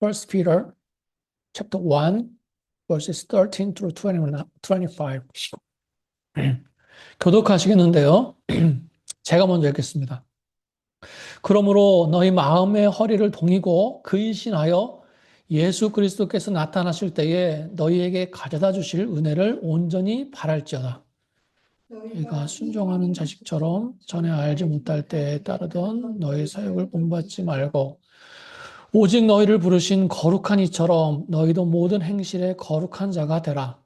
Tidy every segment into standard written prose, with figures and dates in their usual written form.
First Peter chapter 1 verses 13 through 25. 교독하시겠는데요. 제가 먼저 읽겠습니다. 그러므로 너희 마음의 허리를 동이고 근신하여 예수 그리스도께서 나타나실 때에 너희에게 가져다 주실 은혜를 온전히 바랄지어다. 너희가 순종하는 자식처럼 전에 알지 못할 때에 따르던 너희 사역을 본받지 말고 오직 너희를 부르신 거룩한 이처럼 너희도 모든 행실에 거룩한 자가 되라.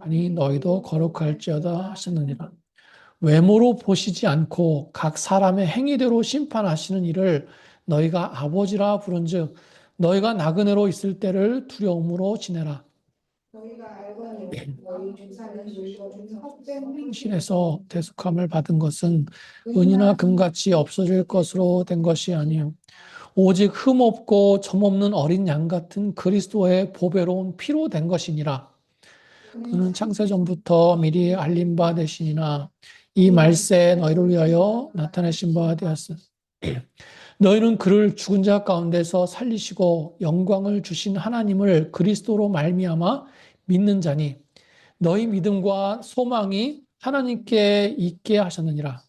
아니 너희도 거룩할지어다 하셨느니라. 외모로 보시지 않고 각 사람의 행위대로 심판하시는 이를 너희가 아버지라 부른즉 너희가 나그네로 있을 때를 두려움으로 지내라. 너희가 알거니 너희 주사는 늙어진 헛된 행실에서 대속함을 받은 것은 은이나 금같이 없어질 것으로 된 것이 아니요 오직 흠없고 점없는 어린 양 같은 그리스도의 보배로운 피로 된 것이니라. 그는 창세 전부터 미리 알린 바 되시니나 이 말세에 너희를 위하여 나타내신 바 되었으니 너희는 그를 죽은 자 가운데서 살리시고 영광을 주신 하나님을 그리스도로 말미암아 믿는 자니 너희 믿음과 소망이 하나님께 있게 하셨느니라.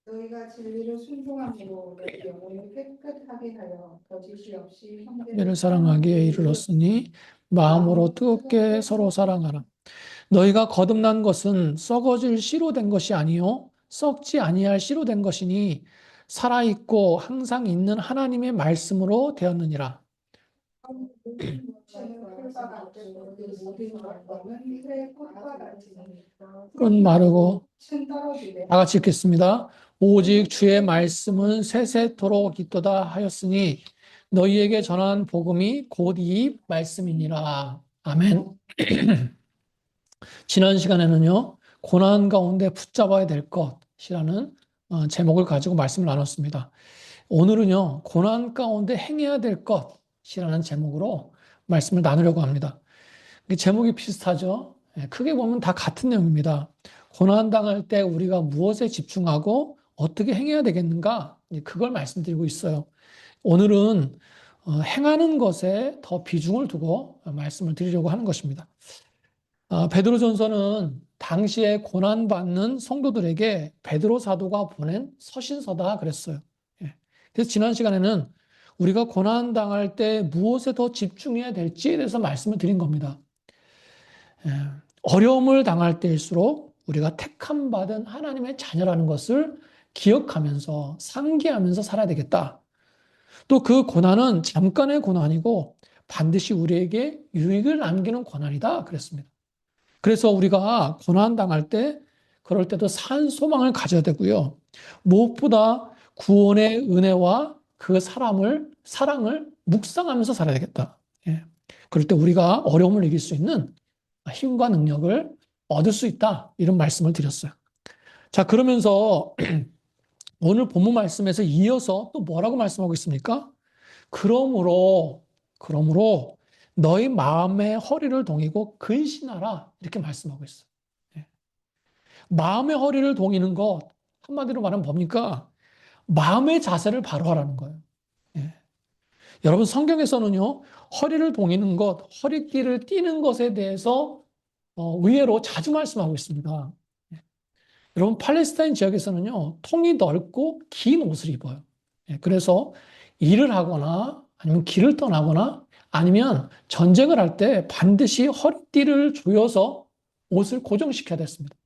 너희가 진리를 순종함으로 너희 영혼을 깨끗하게 하여 거짓이 없이 형제를 사랑하기에 이르렀으니 마음으로 뜨겁게 서로 사랑하라. 너희가 거듭난 것은 썩어질 씨로 된 것이 아니요 썩지 아니할 씨로 된 것이니 살아있고 항상 있는 하나님의 말씀으로 되었느니라. 끈 마르고 다 같이 읽겠습니다. 오직 주의 말씀은 세세토록 있도다 하였으니 너희에게 전한 복음이 곧 이 말씀이니라. 아멘. 지난 시간에는요, 고난 가운데 붙잡아야 될 것이라는 제목을 가지고 말씀을 나눴습니다. 오늘은요, 고난 가운데 행해야 될 것이라는 제목으로 말씀을 나누려고 합니다. 제목이 비슷하죠? 크게 보면 다 같은 내용입니다. 고난 당할 때 우리가 무엇에 집중하고 어떻게 행해야 되겠는가? 그걸 말씀드리고 있어요. 오늘은 행하는 것에 더 비중을 두고 말씀을 드리려고 하는 것입니다. 베드로전서는 당시에 고난받는 성도들에게 베드로 사도가 보낸 서신서다 그랬어요. 그래서 지난 시간에는 우리가 고난당할 때 무엇에 더 집중해야 될지에 대해서 말씀을 드린 겁니다. 어려움을 당할 때일수록 우리가 택함받은 하나님의 자녀라는 것을 기억하면서 상기하면서 살아야 되겠다. 또 그 고난은 잠깐의 고난이고 반드시 우리에게 유익을 남기는 고난이다 그랬습니다. 그래서 우리가 고난 당할 때 그럴 때도 산 소망을 가져야 되고요. 무엇보다 구원의 은혜와 그 사랑을 묵상하면서 살아야 되겠다. 그럴 때 우리가 어려움을 이길 수 있는 힘과 능력을 얻을 수 있다. 이런 말씀을 드렸어요. 자, 그러면서 오늘 본문 말씀에서 이어서 또 뭐라고 말씀하고 있습니까? 그러므로 너희 마음의 허리를 동이고 근신하라 이렇게 말씀하고 있어요. 마음의 허리를 동이는 것 한마디로 말하면 뭡니까? 마음의 자세를 바로 하라는 거예요. 여러분 성경에서는요 허리를 동이는 것, 허리띠를 띠는 것에 대해서 의외로 자주 말씀하고 있습니다. 여러분 팔레스타인 지역에서는요 통이 넓고 긴 옷을 입어요. 그래서 일을 하거나 아니면 길을 떠나거나 아니면 전쟁을 할 때 반드시 허리띠를 조여서 옷을 고정시켜야 됐습니다.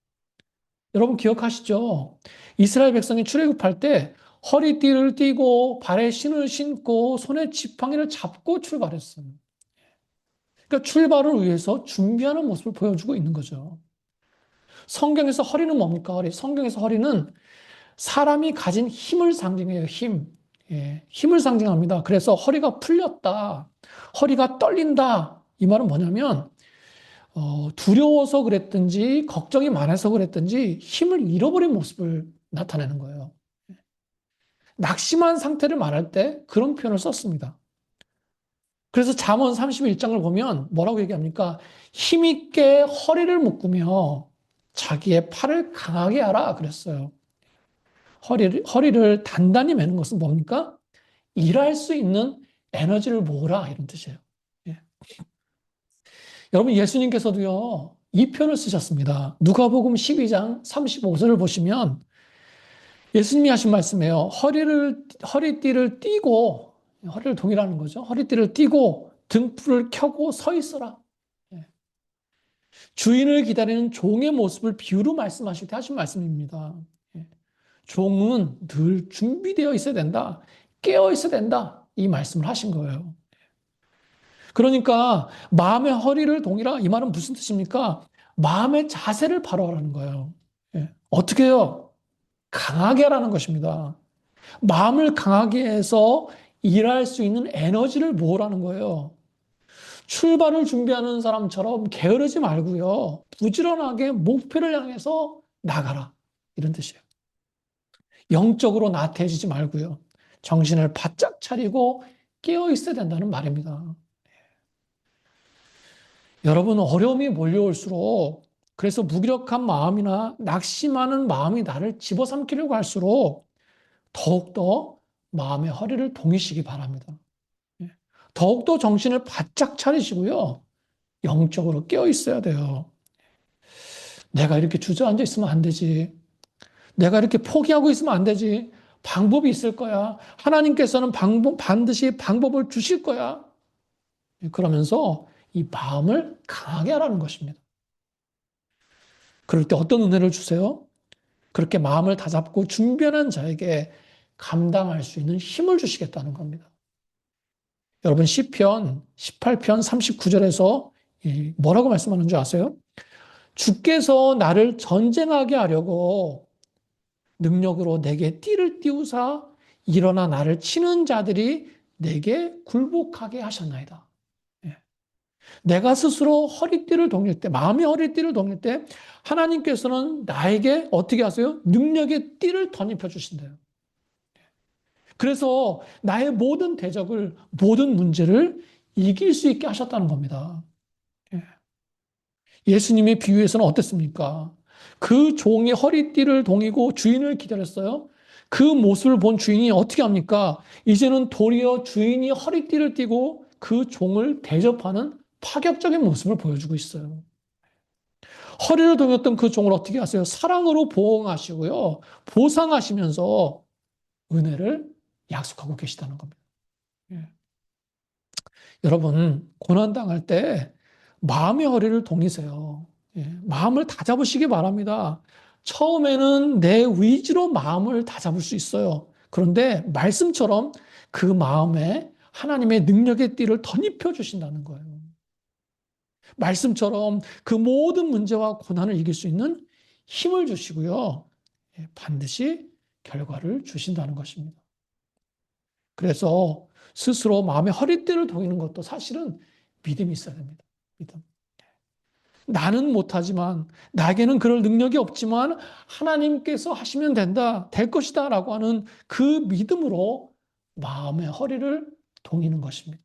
여러분 기억하시죠? 이스라엘 백성이 출애굽할 때 허리띠를 띠고 발에 신을 신고 손에 지팡이를 잡고 출발했어요. 그러니까 출발을 위해서 준비하는 모습을 보여주고 있는 거죠. 성경에서 허리는 뭡니까? 성경에서 허리는 사람이 가진 힘을 상징해요. 힘. 힘을 상징합니다. 그래서 허리가 풀렸다. 허리가 떨린다. 이 말은 뭐냐면 두려워서 그랬든지 걱정이 많아서 그랬든지 힘을 잃어버린 모습을 나타내는 거예요. 낙심한 상태를 말할 때 그런 표현을 썼습니다. 그래서 잠언 31장을 보면 뭐라고 얘기합니까? 힘있게 허리를 묶으며 자기의 팔을 강하게 하라 그랬어요. 허리를 단단히 매는 것은 뭡니까? 일할 수 있는 에너지를 모으라 이런 뜻이에요. 예. 여러분 예수님께서도요. 이 표현을 쓰셨습니다. 누가복음 12장 35절을 보시면 예수님이 하신 말씀이에요. 허리띠를 띠고 허리를 동이라는 거죠. 허리띠를 띠고 등불을 켜고 서 있어라. 예. 주인을 기다리는 종의 모습을 비유로 말씀하실 때 하신 말씀입니다. 예. 종은 늘 준비되어 있어야 된다. 깨어 있어야 된다. 이 말씀을 하신 거예요. 그러니까 마음의 허리를 동이라 이 말은 무슨 뜻입니까? 마음의 자세를 바로 하라는 거예요. 예. 어떻게 해요? 강하게 하라는 것입니다. 마음을 강하게 해서 일할 수 있는 에너지를 모으라는 거예요. 출발을 준비하는 사람처럼 게으르지 말고요. 부지런하게 목표를 향해서 나가라. 이런 뜻이에요. 영적으로 나태해지지 말고요. 정신을 바짝 차리고 깨어 있어야 된다는 말입니다. 여러분, 어려움이 몰려올수록 그래서 무기력한 마음이나 낙심하는 마음이 나를 집어삼키려고 할수록 더욱더 마음의 허리를 동이시기 바랍니다. 예. 더욱더 정신을 바짝 차리시고요. 영적으로 깨어 있어야 돼요. 내가 이렇게 주저앉아 있으면 안 되지. 내가 이렇게 포기하고 있으면 안 되지. 방법이 있을 거야. 하나님께서는 반드시 방법을 주실 거야. 그러면서 이 마음을 강하게 하라는 것입니다. 그럴 때 어떤 은혜를 주세요? 그렇게 마음을 다잡고 준비하는 자에게 감당할 수 있는 힘을 주시겠다는 겁니다. 여러분 시편 18편 39절에서 뭐라고 말씀하는 줄 아세요? 주께서 나를 전쟁하게 하려고 능력으로 내게 띠를 띄우사 일어나 나를 치는 자들이 내게 굴복하게 하셨나이다. 예. 내가 스스로 허리띠를 동일 때, 마음의 허리띠를 동일 때 하나님께서는 나에게 어떻게 하세요? 능력의 띠를 덧입혀 주신대요. 그래서 나의 모든 대적을, 모든 문제를 이길 수 있게 하셨다는 겁니다. 예. 예수님의 비유에서는 어땠습니까? 그 종의 허리띠를 동이고 주인을 기다렸어요. 그 모습을 본 주인이 어떻게 합니까? 이제는 도리어 주인이 허리띠를 띠고 그 종을 대접하는 파격적인 모습을 보여주고 있어요. 허리를 동였던 그 종을 어떻게 하세요? 사랑으로 보호하시고요. 보상하시면서 은혜를 약속하고 계시다는 겁니다. 예. 여러분, 고난당할 때 마음의 허리를 동이세요. 예, 마음을 다잡으시기 바랍니다. 처음에는 내 의지로 마음을 다잡을 수 있어요. 그런데 말씀처럼 그 마음에 하나님의 능력의 띠를 덧입혀 주신다는 거예요. 말씀처럼 그 모든 문제와 고난을 이길 수 있는 힘을 주시고요. 예, 반드시 결과를 주신다는 것입니다. 그래서 스스로 마음의 허리띠를 동이는 것도 사실은 믿음이 있어야 됩니다. 믿음. 나는 못하지만, 나에게는 그럴 능력이 없지만, 하나님께서 하시면 된다, 될 것이다, 라고 하는 그 믿음으로 마음의 허리를 동이는 것입니다.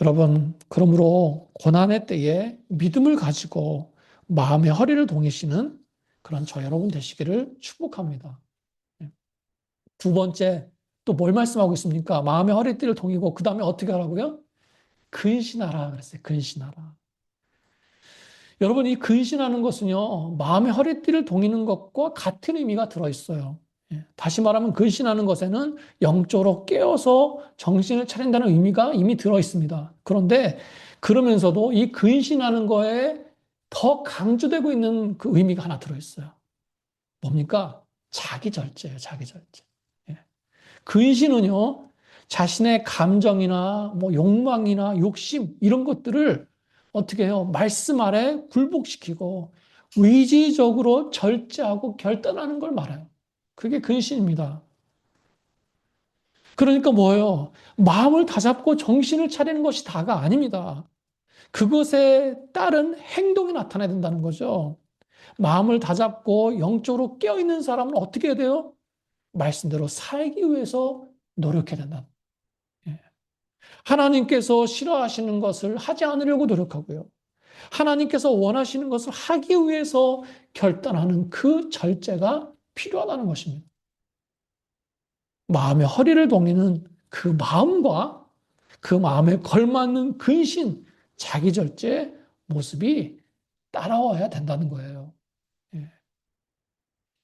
여러분, 그러므로 고난의 때에 믿음을 가지고 마음의 허리를 동이시는 그런 저 여러분 되시기를 축복합니다. 두 번째, 또 뭘 말씀하고 있습니까? 마음의 허리띠를 동이고, 그 다음에 어떻게 하라고요? 근신하라 그랬어요. 근신하라. 여러분, 이 근신하는 것은요, 마음의 허리띠를 동이는 것과 같은 의미가 들어있어요. 예, 다시 말하면 근신하는 것에는 영적으로 깨어서 정신을 차린다는 의미가 이미 들어있습니다. 그런데 그러면서도 이 근신하는 거에 더 강조되고 있는 그 의미가 하나 들어있어요. 뭡니까? 자기 절제예요, 자기 절제. 예. 근신은요, 자신의 감정이나 뭐 욕망이나 욕심 이런 것들을 어떻게 해요? 말씀 아래 굴복시키고 의지적으로 절제하고 결단하는 걸 말해요. 그게 근신입니다. 그러니까 뭐예요? 마음을 다잡고 정신을 차리는 것이 다가 아닙니다. 그것에 따른 행동이 나타나야 된다는 거죠. 마음을 다잡고 영적으로 깨어있는 사람은 어떻게 해야 돼요? 말씀대로 살기 위해서 노력해야 된다. 예. 하나님께서 싫어하시는 것을 하지 않으려고 노력하고요. 하나님께서 원하시는 것을 하기 위해서 결단하는 그 절제가 필요하다는 것입니다. 마음의 허리를 동이는 그 마음과 그 마음에 걸맞는 근신, 자기 절제 모습이 따라와야 된다는 거예요. 예.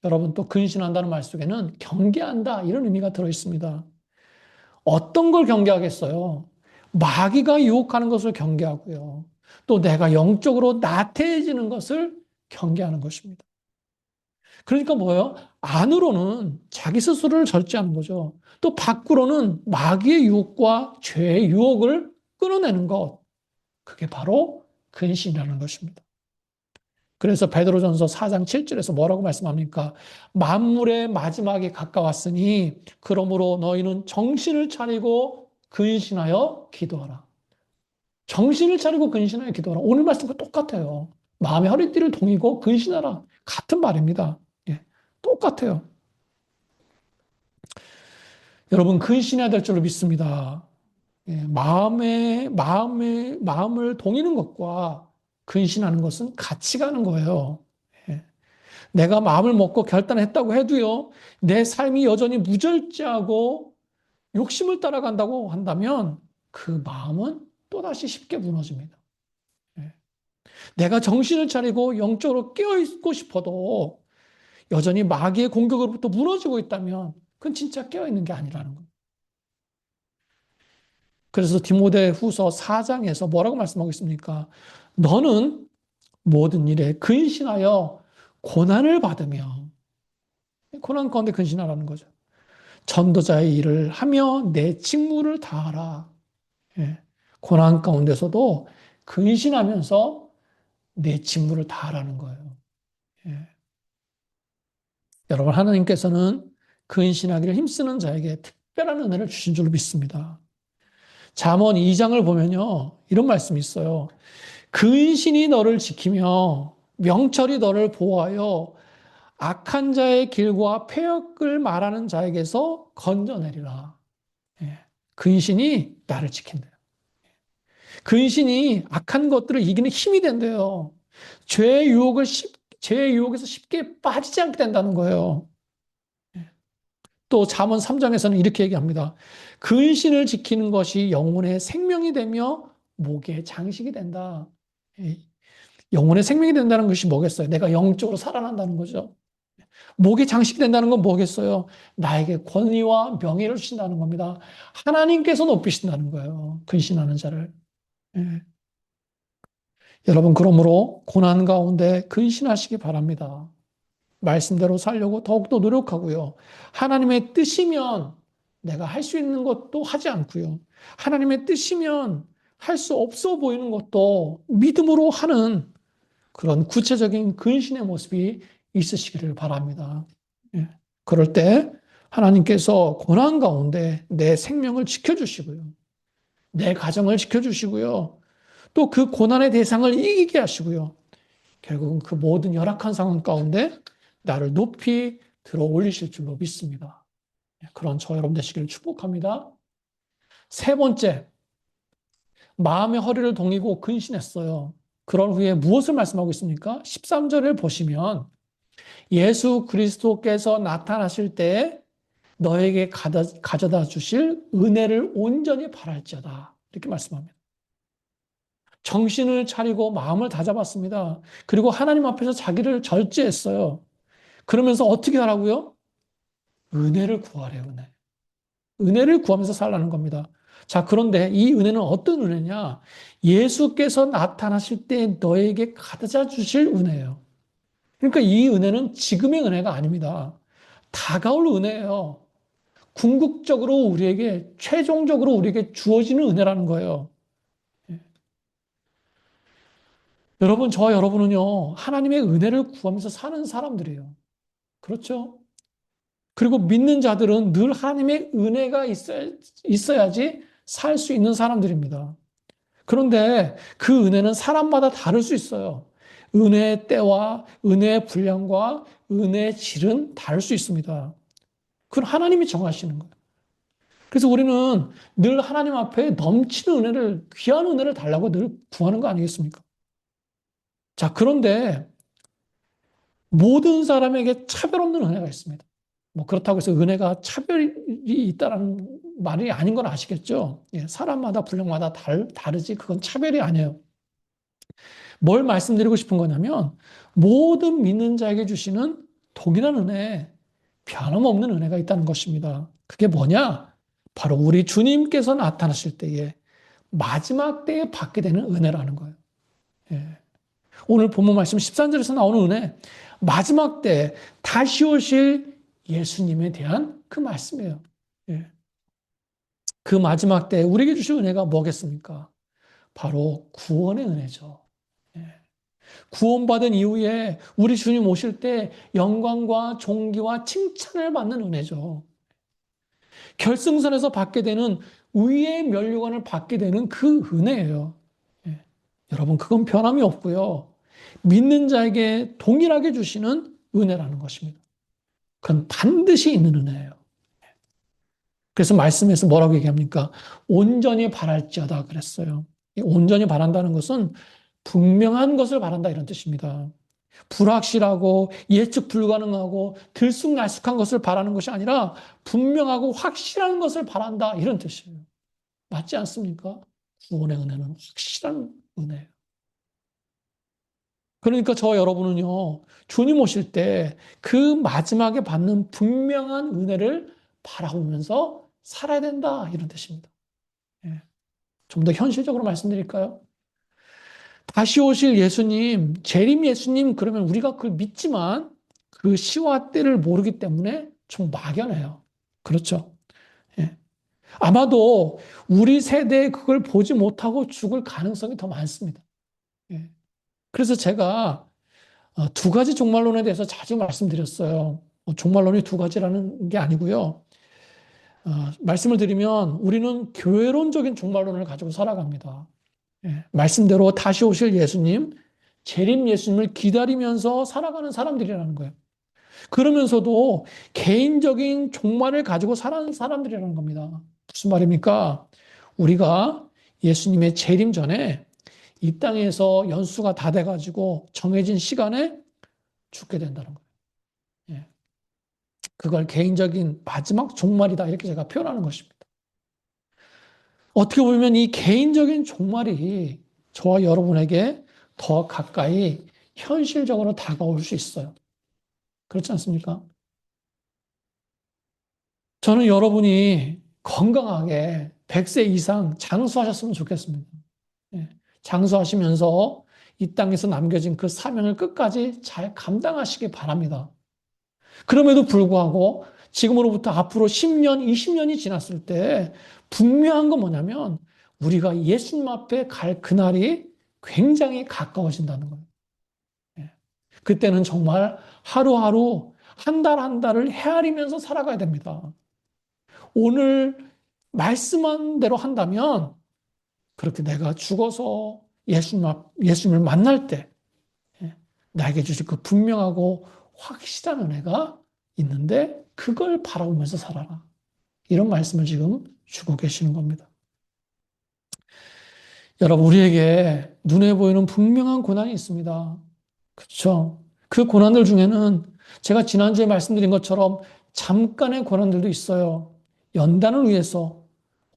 여러분 또 근신한다는 말 속에는 경계한다 이런 의미가 들어 있습니다. 어떤 걸 경계하겠어요? 마귀가 유혹하는 것을 경계하고요. 또 내가 영적으로 나태해지는 것을 경계하는 것입니다. 그러니까 뭐예요? 안으로는 자기 스스로를 절제하는 거죠. 또 밖으로는 마귀의 유혹과 죄의 유혹을 끊어내는 것. 그게 바로 근신이라는 것입니다. 그래서 베드로전서 4장 7절에서 뭐라고 말씀합니까? 만물의 마지막이 가까웠으니 그러므로 너희는 정신을 차리고 근신하여 기도하라. 정신을 차리고 근신하여 기도하라. 오늘 말씀과 똑같아요. 마음의 허리띠를 동이고 근신하라. 같은 말입니다. 예, 똑같아요. 여러분 근신해야 될 줄로 믿습니다. 예, 마음을 동이는 것과 근신하는 것은 같이 가는 거예요. 예. 내가 마음을 먹고 결단했다고 해도요, 내 삶이 여전히 무절제하고 욕심을 따라간다고 한다면 그 마음은 또다시 쉽게 무너집니다. 예. 내가 정신을 차리고 영적으로 깨어있고 싶어도 여전히 마귀의 공격으로부터 무너지고 있다면 그건 진짜 깨어있는 게 아니라는 거예요. 그래서 디모데 후서 4장에서 뭐라고 말씀하고 있습니까? 너는 모든 일에 근신하여 고난을 받으며, 고난 가운데 근신하라는 거죠. 전도자의 일을 하며 내 직무를 다하라. 예. 고난 가운데서도 근신하면서 내 직무를 다하라는 거예요. 예. 여러분, 하나님께서는 근신하기를 힘쓰는 자에게 특별한 은혜를 주신 줄로 믿습니다. 잠언 2장을 보면요, 이런 말씀이 있어요. 근신이 너를 지키며 명철이 너를 보호하여 악한 자의 길과 패역을 말하는 자에게서 건져내리라. 예. 근신이 나를 지킨대요. 근신이 악한 것들을 이기는 힘이 된대요. 죄의 유혹을 죄의 유혹에서 쉽게 빠지지 않게 된다는 거예요. 또 잠언 3장에서는 이렇게 얘기합니다. 근신을 지키는 것이 영혼의 생명이 되며 목의 장식이 된다. 예. 영혼의 생명이 된다는 것이 뭐겠어요? 내가 영적으로 살아난다는 거죠. 목이 장식된다는 건 뭐겠어요? 나에게 권위와 명예를 주신다는 겁니다. 하나님께서 높이신다는 거예요. 근신하는 자를. 예. 여러분, 그러므로 고난 가운데 근신하시기 바랍니다. 말씀대로 살려고 더욱더 노력하고요. 하나님의 뜻이면 내가 할 수 있는 것도 하지 않고요. 하나님의 뜻이면 할 수 없어 보이는 것도 믿음으로 하는 그런 구체적인 근신의 모습이 있으시기를 바랍니다. 예. 그럴 때 하나님께서 고난 가운데 내 생명을 지켜주시고요. 내 가정을 지켜주시고요. 또 그 고난의 대상을 이기게 하시고요. 결국은 그 모든 열악한 상황 가운데 나를 높이 들어 올리실 줄로 믿습니다. 예, 그런 저 여러분 되시기를 축복합니다. 세 번째, 마음의 허리를 동이고 근신했어요. 그런 후에 무엇을 말씀하고 있습니까? 13절을 보시면 예수 그리스도께서 나타나실 때 너에게 가져다 주실 은혜를 온전히 바랄지어다. 이렇게 말씀합니다. 정신을 차리고 마음을 다잡았습니다. 그리고 하나님 앞에서 자기를 절제했어요. 그러면서 어떻게 하라고요? 은혜를 구하래요, 은혜. 은혜를 구하면서 살라는 겁니다. 자, 그런데 이 은혜는 어떤 은혜냐? 예수께서 나타나실 때 너에게 가져다 주실 은혜예요. 그러니까 이 은혜는 지금의 은혜가 아닙니다. 다가올 은혜예요. 궁극적으로 우리에게, 최종적으로 우리에게 주어지는 은혜라는 거예요. 여러분, 저와 여러분은요, 하나님의 은혜를 구하면서 사는 사람들이에요. 그렇죠? 그리고 믿는 자들은 늘 하나님의 은혜가 있어야지 살 수 있는 사람들입니다. 그런데 그 은혜는 사람마다 다를 수 있어요. 은혜의 때와 은혜의 분량과 은혜의 질은 다를 수 있습니다. 그건 하나님이 정하시는 거예요. 그래서 우리는 늘 하나님 앞에 넘치는 은혜를, 귀한 은혜를 달라고 늘 구하는 거 아니겠습니까? 자, 그런데 모든 사람에게 차별 없는 은혜가 있습니다. 뭐 그렇다고 해서 은혜가 차별이 있다는 말이 아닌 건 아시겠죠? 예, 사람마다 분량마다 다르지 그건 차별이 아니에요. 뭘 말씀드리고 싶은 거냐면 모든 믿는 자에게 주시는 동일한 은혜, 변함없는 은혜가 있다는 것입니다. 그게 뭐냐? 바로 우리 주님께서 나타나실 때에 마지막 때에 받게 되는 은혜라는 거예요. 예. 오늘 본문 말씀 13절에서 나오는 은혜, 마지막 때 다시 오실 예수님에 대한 그 말씀이에요. 예. 그 마지막 때 우리에게 주실 은혜가 뭐겠습니까? 바로 구원의 은혜죠. 예. 구원받은 이후에 우리 주님 오실 때 영광과 존귀와 칭찬을 받는 은혜죠. 결승선에서 받게 되는 의의 면류관을 받게 되는 그 은혜예요. 예. 여러분, 그건 변함이 없고요. 믿는 자에게 동일하게 주시는 은혜라는 것입니다. 그건 반드시 있는 은혜예요. 그래서 말씀에서 뭐라고 얘기합니까? 온전히 바랄지어다 그랬어요. 온전히 바란다는 것은 분명한 것을 바란다 이런 뜻입니다. 불확실하고 예측 불가능하고 들쑥날쑥한 것을 바라는 것이 아니라 분명하고 확실한 것을 바란다 이런 뜻이에요. 맞지 않습니까? 구원의 은혜는 확실한 은혜예요. 그러니까 저 여러분은요, 주님 오실 때 그 마지막에 받는 분명한 은혜를 바라보면서 살아야 된다 이런 뜻입니다. 예. 좀 더 현실적으로 말씀드릴까요? 다시 오실 예수님, 재림 예수님, 그러면 우리가 그걸 믿지만 그 시와 때를 모르기 때문에 좀 막연해요. 그렇죠? 예. 아마도 우리 세대에 그걸 보지 못하고 죽을 가능성이 더 많습니다. 예. 그래서 제가 두 가지 종말론에 대해서 자주 말씀드렸어요. 종말론이 두 가지라는 게 아니고요. 말씀을 드리면 우리는 교회론적인 종말론을 가지고 살아갑니다. 예, 말씀대로 다시 오실 예수님, 재림 예수님을 기다리면서 살아가는 사람들이라는 거예요. 그러면서도 개인적인 종말을 가지고 살아가는 사람들이라는 겁니다. 무슨 말입니까? 우리가 예수님의 재림 전에 이 땅에서 연수가 다 돼가지고 정해진 시간에 죽게 된다는 거예요. 예, 그걸 개인적인 마지막 종말이다 이렇게 제가 표현하는 것입니다. 어떻게 보면 이 개인적인 종말이 저와 여러분에게 더 가까이 현실적으로 다가올 수 있어요. 그렇지 않습니까? 저는 여러분이 건강하게 100세 이상 장수하셨으면 좋겠습니다. 예, 장수하시면서 이 땅에서 남겨진 그 사명을 끝까지 잘 감당하시기 바랍니다. 그럼에도 불구하고 지금으로부터 앞으로 10년, 20년이 지났을 때 분명한 건 뭐냐면 우리가 예수님 앞에 갈 그날이 굉장히 가까워진다는 거예요. 예. 그때는 정말 하루하루 한 달 한 달을 헤아리면서 살아가야 됩니다. 오늘 말씀한 대로 한다면 그렇게 내가 죽어서 예수님을 만날 때 예, 나에게 주실 그 분명하고 확실한 은혜가 있는데 그걸 바라보면서 살아라. 이런 말씀을 지금 주고 계시는 겁니다. 여러분, 우리에게 눈에 보이는 분명한 고난이 있습니다. 그렇죠? 그 고난들 중에는 제가 지난주에 말씀드린 것처럼 잠깐의 고난들도 있어요. 연단을 위해서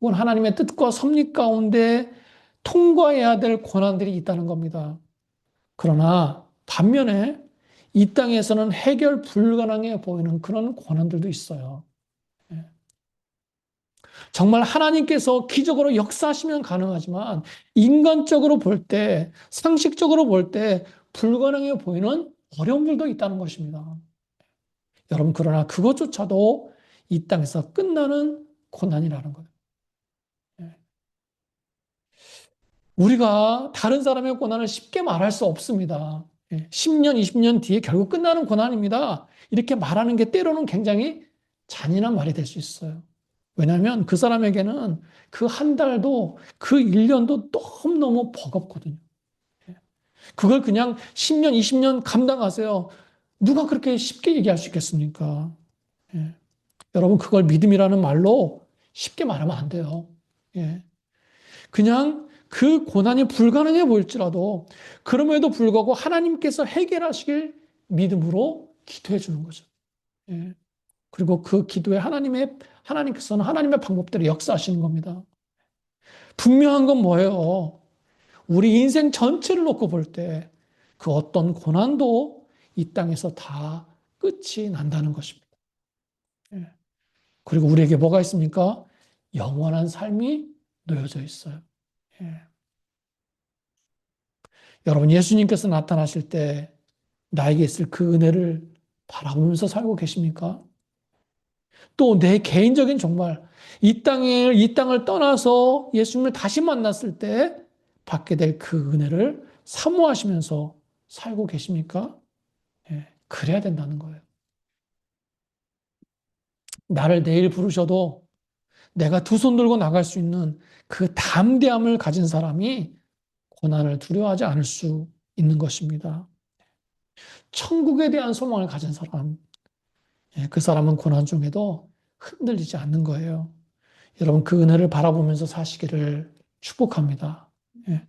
혹은 하나님의 뜻과 섭리 가운데 통과해야 될 고난들이 있다는 겁니다. 그러나 반면에 이 땅에서는 해결 불가능해 보이는 그런 고난들도 있어요. 예. 정말 하나님께서 기적으로 역사하시면 가능하지만 인간적으로 볼 때, 상식적으로 볼 때 불가능해 보이는 어려움들도 있다는 것입니다. 여러분, 그러나 그것조차도 이 땅에서 끝나는 고난이라는 거예요. 예. 우리가 다른 사람의 고난을 쉽게 말할 수 없습니다. 10년, 20년 뒤에 결국 끝나는 고난입니다. 이렇게 말하는 게 때로는 굉장히 잔인한 말이 될 수 있어요. 왜냐하면 그 사람에게는 그 한 달도 그 1년도 너무너무 버겁거든요. 그걸 그냥 10년, 20년 감당하세요. 누가 그렇게 쉽게 얘기할 수 있겠습니까? 예. 여러분, 그걸 믿음이라는 말로 쉽게 말하면 안 돼요. 예. 그냥 그 고난이 불가능해 보일지라도 그럼에도 불구하고 하나님께서 해결하시길 믿음으로 기도해 주는 거죠. 예. 그리고 그 기도에 하나님께서는 하나님의 방법대로 역사하시는 겁니다. 분명한 건 뭐예요? 우리 인생 전체를 놓고 볼 때 그 어떤 고난도 이 땅에서 다 끝이 난다는 것입니다. 예. 그리고 우리에게 뭐가 있습니까? 영원한 삶이 놓여져 있어요. 예. 여러분, 예수님께서 나타나실 때 나에게 있을 그 은혜를 바라보면서 살고 계십니까? 또 내 개인적인 정말 이 땅을 떠나서 예수님을 다시 만났을 때 받게 될 그 은혜를 사모하시면서 살고 계십니까? 예, 그래야 된다는 거예요. 나를 내일 부르셔도 내가 두 손 들고 나갈 수 있는 그 담대함을 가진 사람이 고난을 두려워하지 않을 수 있는 것입니다. 천국에 대한 소망을 가진 사람, 예, 그 사람은 고난 중에도 흔들리지 않는 거예요. 여러분, 그 은혜를 바라보면서 사시기를 축복합니다. 예.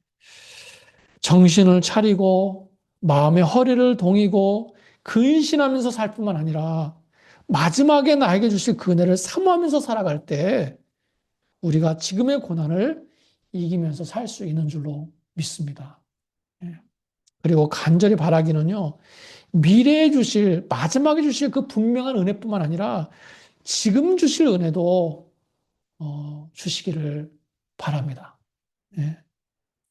정신을 차리고 마음의 허리를 동이고 근신하면서 살 뿐만 아니라 마지막에 나에게 주실 그 은혜를 사모하면서 살아갈 때 우리가 지금의 고난을 이기면서 살 수 있는 줄로 믿습니다. 예. 그리고 간절히 바라기는요, 미래에 주실, 마지막에 주실 그 분명한 은혜뿐만 아니라 지금 주실 은혜도 주시기를 바랍니다. 예.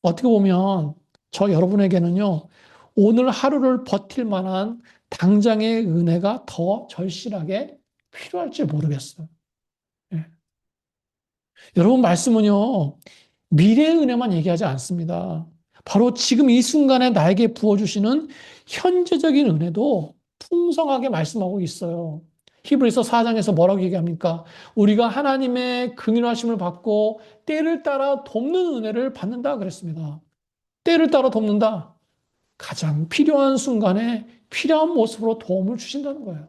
어떻게 보면 저 여러분에게는요, 오늘 하루를 버틸 만한 당장의 은혜가 더 절실하게 필요할지 모르겠어요. 예. 여러분 말씀은요, 미래의 은혜만 얘기하지 않습니다. 바로 지금 이 순간에 나에게 부어주시는 현재적인 은혜도 풍성하게 말씀하고 있어요. 히브리서 4장에서 뭐라고 얘기합니까? 우리가 하나님의 긍휼하심을 받고 때를 따라 돕는 은혜를 받는다 그랬습니다. 때를 따라 돕는다. 가장 필요한 순간에 필요한 모습으로 도움을 주신다는 거예요.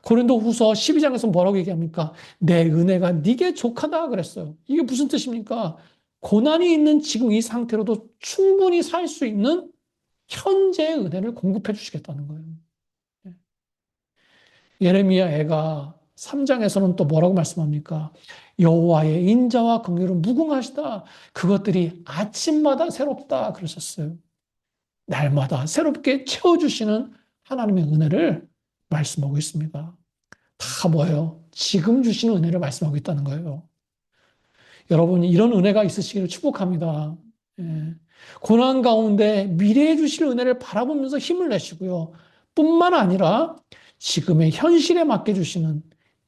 고린도후서 12장에서 뭐라고 얘기합니까? 내 은혜가 네게 족하다 그랬어요. 이게 무슨 뜻입니까? 고난이 있는 지금 이 상태로도 충분히 살 수 있는 현재의 은혜를 공급해 주시겠다는 거예요. 예레미야 애가 3장에서는 또 뭐라고 말씀합니까? 여호와의 인자와 긍휼은 무궁하시다. 그것들이 아침마다 새롭다 그러셨어요. 날마다 새롭게 채워주시는 하나님의 은혜를 말씀하고 있습니다. 다 뭐예요? 지금 주시는 은혜를 말씀하고 있다는 거예요. 여러분, 이런 은혜가 있으시기를 축복합니다. 예. 고난 가운데 미래에 주실 은혜를 바라보면서 힘을 내시고요. 뿐만 아니라 지금의 현실에 맡겨주시는,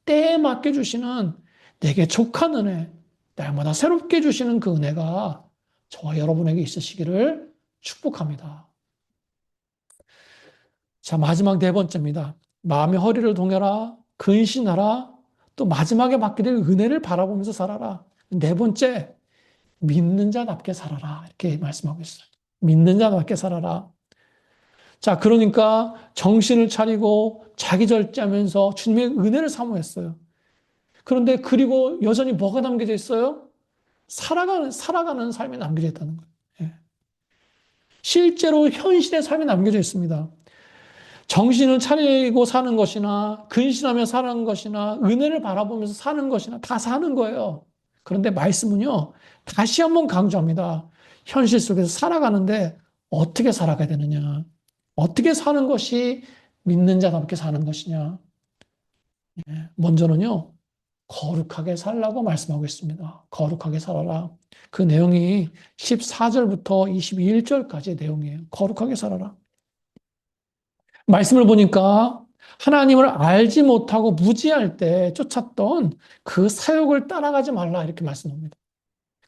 때에 맡겨주시는 내게 족한 은혜, 날마다 새롭게 주시는 그 은혜가 저와 여러분에게 있으시기를 축복합니다. 자, 마지막 네 번째입니다. 마음의 허리를 동여라, 근신하라, 또 마지막에 받게 될 은혜를 바라보면서 살아라. 네 번째, 믿는 자답게 살아라. 이렇게 말씀하고 있어요. 믿는 자답게 살아라. 자, 그러니까 정신을 차리고 자기 절제하면서 주님의 은혜를 사모했어요. 그런데 그리고 여전히 뭐가 담겨져 있어요? 살아가는 삶이 남겨져 있다는 거예요. 예. 실제로 현실의 삶이 남겨져 있습니다. 정신을 차리고 사는 것이나 근신하며 사는 것이나 은혜를 바라보면서 사는 것이나 다 사는 거예요. 그런데 말씀은요, 다시 한번 강조합니다. 현실 속에서 살아가는데 어떻게 살아가야 되느냐? 어떻게 사는 것이 믿는 자답게 사는 것이냐? 먼저는요, 거룩하게 살라고 말씀하고 있습니다. 거룩하게 살아라. 그 내용이 14절부터 21절까지의 내용이에요. 거룩하게 살아라. 말씀을 보니까 하나님을 알지 못하고 무지할 때 쫓았던 그 사욕을 따라가지 말라 이렇게 말씀합니다.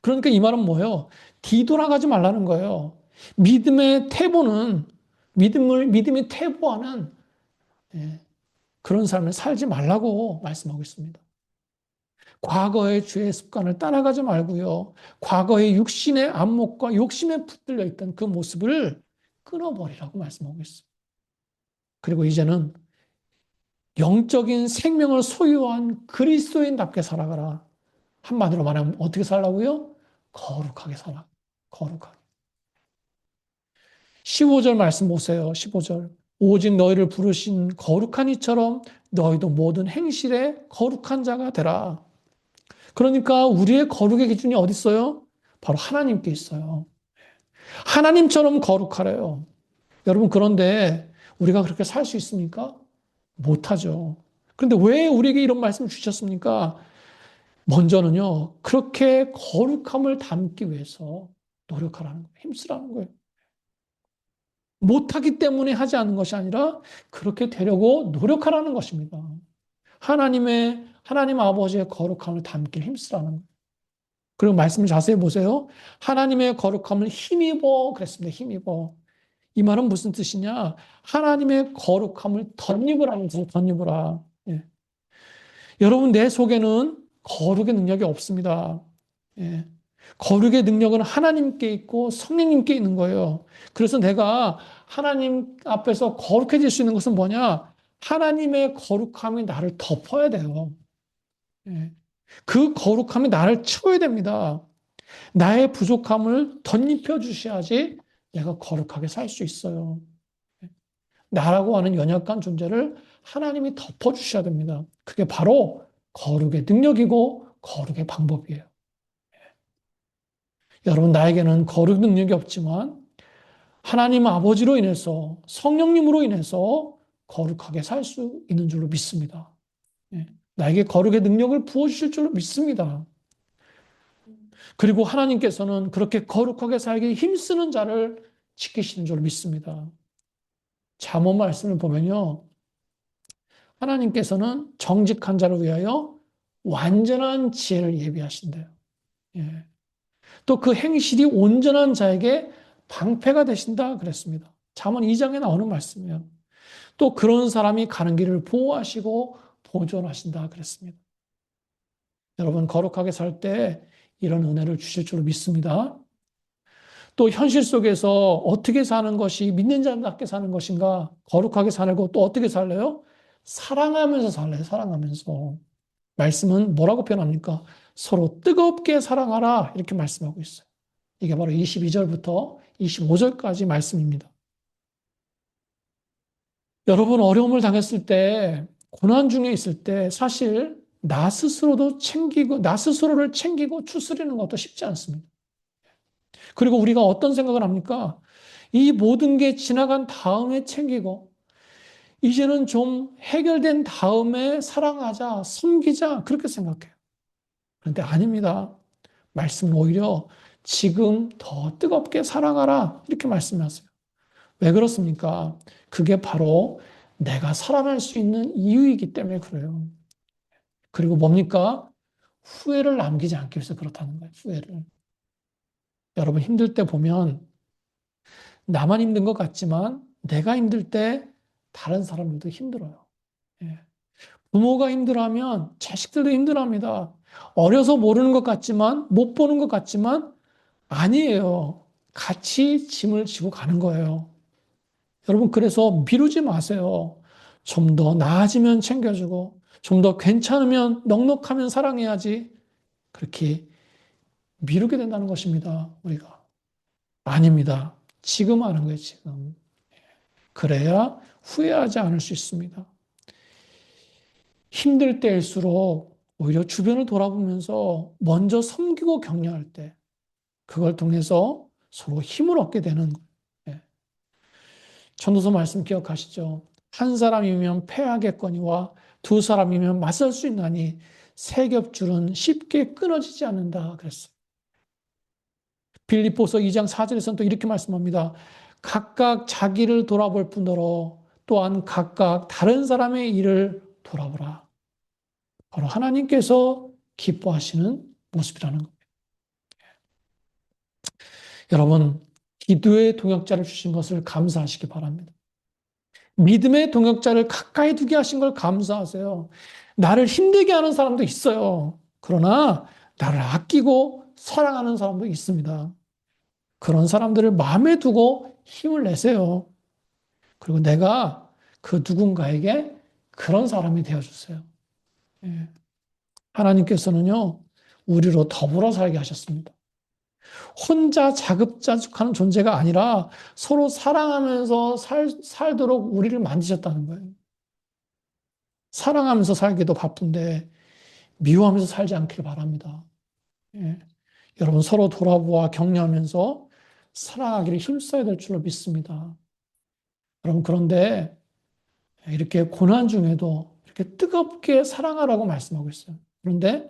그러니까 이 말은 뭐예요? 뒤돌아가지 말라는 거예요. 믿음의 태보는 믿음이 태보하는 예, 그런 삶을 살지 말라고 말씀하고 있습니다. 과거의 죄의 습관을 따라가지 말고요. 과거의 육신의 안목과 욕심에 붙들려 있던 그 모습을 끊어버리라고 말씀하고 있어요. 그리고 이제는 영적인 생명을 소유한 그리스도인답게 살아가라. 한마디로 말하면 어떻게 살라고요? 거룩하게 살아. 거룩하게. 15절 말씀 보세요. 15절. 오직 너희를 부르신 거룩한 이처럼 너희도 모든 행실에 거룩한 자가 되라. 그러니까 우리의 거룩의 기준이 어디 있어요? 바로 하나님께 있어요. 하나님처럼 거룩하래요. 여러분, 그런데 우리가 그렇게 살 수 있습니까? 못하죠. 그런데 왜 우리에게 이런 말씀을 주셨습니까? 먼저는요, 그렇게 거룩함을 담기 위해서 노력하라는 거예요. 힘쓰라는 거예요. 못하기 때문에 하지 않는 것이 아니라 그렇게 되려고 노력하라는 것입니다. 하나님 아버지의 거룩함을 담길 힘쓰라는 거예요. 그리고 말씀을 자세히 보세요. 하나님의 거룩함을 힘입어 그랬습니다. 힘입어. 이 말은 무슨 뜻이냐? 하나님의 거룩함을 덧입으라는 거예요. 덧입으라. 예. 여러분, 내 속에는 거룩의 능력이 없습니다. 예. 거룩의 능력은 하나님께 있고 성령님께 있는 거예요. 그래서 내가 하나님 앞에서 거룩해질 수 있는 것은 뭐냐? 하나님의 거룩함이 나를 덮어야 돼요. 예. 그 거룩함이 나를 채워야 됩니다. 나의 부족함을 덧입혀 주셔야지 내가 거룩하게 살 수 있어요. 나라고 하는 연약한 존재를 하나님이 덮어 주셔야 됩니다. 그게 바로 거룩의 능력이고 거룩의 방법이에요. 여러분, 나에게는 거룩 능력이 없지만 하나님 아버지로 인해서 성령님으로 인해서 거룩하게 살 수 있는 줄로 믿습니다. 예. 나에게 거룩의 능력을 부어주실 줄로 믿습니다. 그리고 하나님께서는 그렇게 거룩하게 살기 힘쓰는 자를 지키시는 줄로 믿습니다. 잠언 말씀을 보면요, 하나님께서는 정직한 자를 위하여 완전한 지혜를 예비하신대요. 예. 또 그 행실이 온전한 자에게 방패가 되신다 그랬습니다. 잠언 2장에 나오는 말씀이에요. 또 그런 사람이 가는 길을 보호하시고 보존하신다 그랬습니다. 여러분, 거룩하게 살 때 이런 은혜를 주실 줄로 믿습니다. 또 현실 속에서 어떻게 사는 것이 믿는 자답게 사는 것인가? 거룩하게 살고 또 어떻게 살래요? 사랑하면서 살래요. 사랑하면서. 말씀은 뭐라고 표현합니까? 서로 뜨겁게 사랑하라 이렇게 말씀하고 있어요. 이게 바로 22절부터 25절까지 말씀입니다. 여러분, 어려움을 당했을 때, 고난 중에 있을 때 사실 나 스스로도 챙기고 나 스스로를 챙기고 추스리는 것도 쉽지 않습니다. 그리고 우리가 어떤 생각을 합니까? 이 모든 게 지나간 다음에 챙기고 이제는 좀 해결된 다음에 사랑하자, 섬기자 그렇게 생각해요. 그런데 아닙니다. 말씀은 오히려 지금 더 뜨겁게 사랑하라 이렇게 말씀하세요. 왜 그렇습니까? 그게 바로 내가 살아날 수 있는 이유이기 때문에 그래요. 그리고 뭡니까? 후회를 남기지 않기 위해서 그렇다는 거예요. 후회를. 여러분, 힘들 때 보면 나만 힘든 것 같지만 내가 힘들 때 다른 사람들도 힘들어요. 예. 부모가 힘들어하면 자식들도 힘들어합니다. 어려서 모르는 것 같지만 못 보는 것 같지만 아니에요. 같이 짐을 지고 가는 거예요. 여러분, 그래서 미루지 마세요. 좀 더 나아지면 챙겨주고, 좀 더 괜찮으면 넉넉하면 사랑해야지. 그렇게 미루게 된다는 것입니다, 우리가. 아닙니다. 지금 하는 거예요, 지금. 그래야 후회하지 않을 수 있습니다. 힘들 때일수록 오히려 주변을 돌아보면서 먼저 섬기고 격려할 때, 그걸 통해서 서로 힘을 얻게 되는 거예요. 예. 전도서 말씀 기억하시죠? 한 사람이면 패하겠거니와 두 사람이면 맞설 수 있나니 세 겹줄은 쉽게 끊어지지 않는다 그랬어요. 빌립보서 2장 4절에서는 또 이렇게 말씀합니다. 각각 자기를 돌아볼 뿐더러 또한 각각 다른 사람의 일을 돌아보라. 바로 하나님께서 기뻐하시는 모습이라는 겁니다. 여러분, 기도의 동역자를 주신 것을 감사하시기 바랍니다. 믿음의 동역자를 가까이 두게 하신 걸 감사하세요. 나를 힘들게 하는 사람도 있어요. 그러나 나를 아끼고 사랑하는 사람도 있습니다. 그런 사람들을 마음에 두고 힘을 내세요. 그리고 내가 그 누군가에게 그런 사람이 되어주세요. 예. 하나님께서는요, 우리로 더불어 살게 하셨습니다. 혼자 자급자족하는 존재가 아니라 서로 사랑하면서 살도록 우리를 만드셨다는 거예요. 사랑하면서 살기도 바쁜데 미워하면서 살지 않길 바랍니다. 예. 여러분 서로 돌아보아 격려하면서 사랑하기를 힘써야 될 줄로 믿습니다. 여러분 그런데 이렇게 고난 중에도 이렇게 뜨겁게 사랑하라고 말씀하고 있어요. 그런데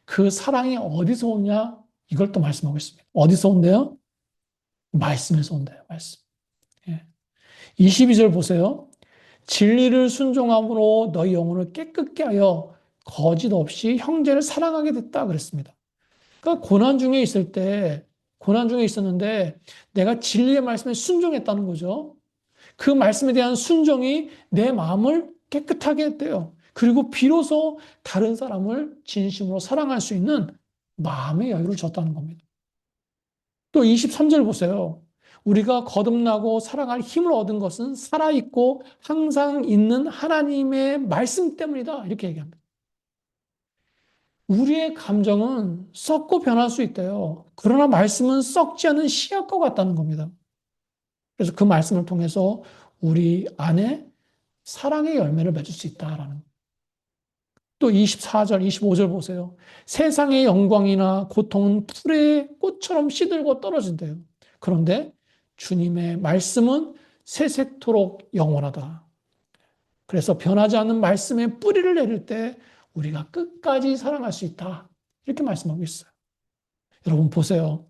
그 사랑이 어디서 오냐? 이걸 또 말씀하고 있습니다. 어디서 온대요? 말씀에서 온대요. 말씀. 예. 22절 보세요. 진리를 순종함으로 너희 영혼을 깨끗게 하여 거짓 없이 형제를 사랑하게 됐다 그랬습니다. 그러니까 고난 중에 있었는데 내가 진리의 말씀에 순종했다는 거죠. 그 말씀에 대한 순종이 내 마음을 깨끗하게 했대요. 그리고 비로소 다른 사람을 진심으로 사랑할 수 있는 마음의 여유를 줬다는 겁니다. 또 23절 보세요. 우리가 거듭나고 사랑할 힘을 얻은 것은 살아있고 항상 있는 하나님의 말씀 때문이다. 이렇게 얘기합니다. 우리의 감정은 썩고 변할 수 있대요. 그러나 말씀은 썩지 않은 씨앗과 같다는 겁니다. 그래서 그 말씀을 통해서 우리 안에 사랑의 열매를 맺을 수 있다라는. 또 24절, 25절 보세요. 세상의 영광이나 고통은 풀의 꽃처럼 시들고 떨어진대요. 그런데 주님의 말씀은 세세토록 영원하다. 그래서 변하지 않는 말씀에 뿌리를 내릴 때 우리가 끝까지 사랑할 수 있다. 이렇게 말씀하고 있어요. 여러분 보세요.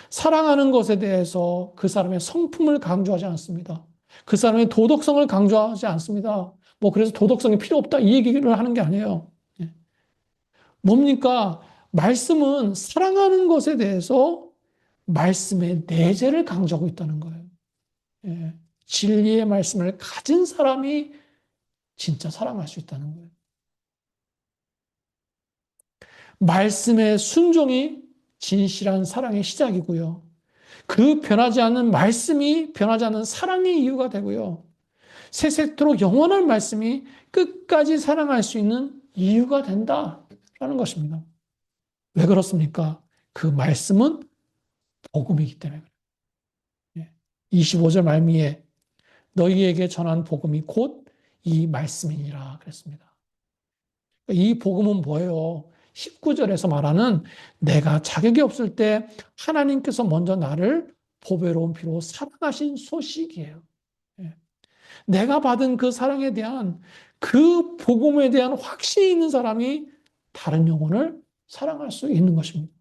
사랑하는 것에 대해서 그 사람의 성품을 강조하지 않습니다. 그 사람의 도덕성을 강조하지 않습니다. 뭐 그래서 도덕성이 필요 없다 이 얘기를 하는 게 아니에요. 예. 뭡니까? 말씀은 사랑하는 것에 대해서 말씀의 내재를 강조하고 있다는 거예요. 예. 진리의 말씀을 가진 사람이 진짜 사랑할 수 있다는 거예요. 말씀의 순종이 진실한 사랑의 시작이고요. 그 변하지 않는 말씀이 변하지 않는 사랑의 이유가 되고요. 세세토록 영원한 말씀이 끝까지 사랑할 수 있는 이유가 된다라는 것입니다. 왜 그렇습니까? 그 말씀은 복음이기 때문에 그래요. 25절 말미에 너희에게 전한 복음이 곧 이 말씀이니라 그랬습니다. 이 복음은 뭐예요? 19절에서 말하는 내가 자격이 없을 때 하나님께서 먼저 나를 보배로운 피로 사랑하신 소식이에요. 예. 내가 받은 그 사랑에 대한 그 복음에 대한 확신이 있는 사람이 다른 영혼을 사랑할 수 있는 것입니다.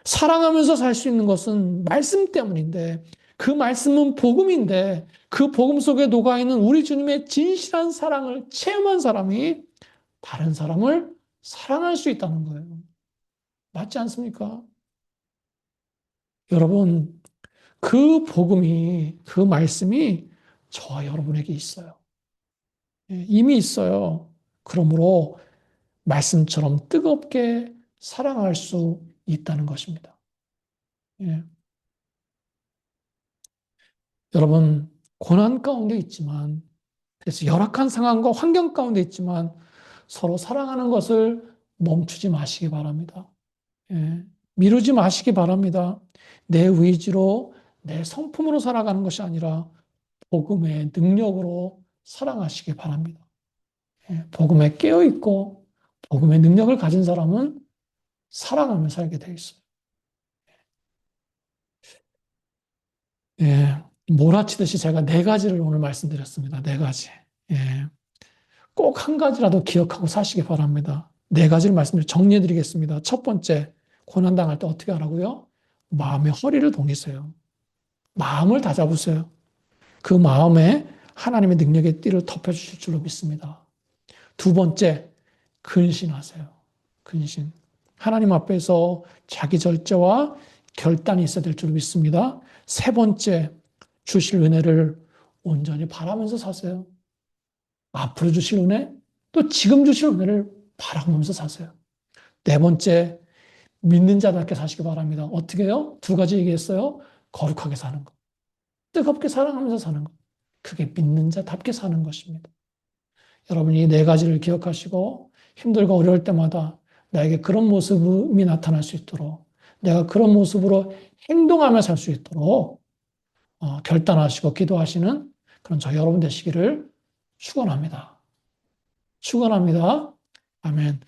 사랑하면서 살 수 있는 것은 말씀 때문인데 그 말씀은 복음인데 그 복음 속에 녹아있는 우리 주님의 진실한 사랑을 체험한 사람이 다른 사람을 사랑할 수 있다는 거예요. 맞지 않습니까? 여러분, 그 복음이, 그 말씀이 저와 여러분에게 있어요. 예, 이미 있어요. 그러므로 말씀처럼 뜨겁게 사랑할 수 있다는 것입니다. 예. 여러분, 고난 가운데 있지만, 그래서 열악한 상황과 환경 가운데 있지만, 서로 사랑하는 것을 멈추지 마시기 바랍니다. 예. 미루지 마시기 바랍니다. 내 의지로, 내 성품으로 살아가는 것이 아니라, 복음의 능력으로 사랑하시기 바랍니다. 예. 복음에 깨어있고, 복음의 능력을 가진 사람은 사랑하며 살게 돼 있어요. 예. 몰아치듯이 제가 네 가지를 오늘 말씀드렸습니다. 네 가지. 예. 꼭 한 가지라도 기억하고 사시기 바랍니다. 네 가지를 정리해 드리겠습니다. 첫 번째, 고난당할 때 어떻게 하라고요? 마음의 허리를 동이세요. 마음을 다잡으세요. 그 마음에 하나님의 능력의 띠를 덮여주실 줄로 믿습니다. 두 번째, 근신하세요. 근신. 하나님 앞에서 자기 절제와 결단이 있어야 될 줄로 믿습니다. 세 번째, 주실 은혜를 온전히 바라면서 사세요. 앞으로 주실 은혜, 또 지금 주실 은혜를 바라보면서 사세요. 네 번째, 믿는 자답게 사시기 바랍니다. 어떻게 해요? 두 가지 얘기했어요. 거룩하게 사는 것, 뜨겁게 사랑하면서 사는 것. 그게 믿는 자답게 사는 것입니다. 여러분이 이 네 가지를 기억하시고 힘들고 어려울 때마다 나에게 그런 모습이 나타날 수 있도록 내가 그런 모습으로 행동하며 살 수 있도록 결단하시고 기도하시는 그런 저 여러분 되시기를 축원합니다. 축원합니다. 아멘.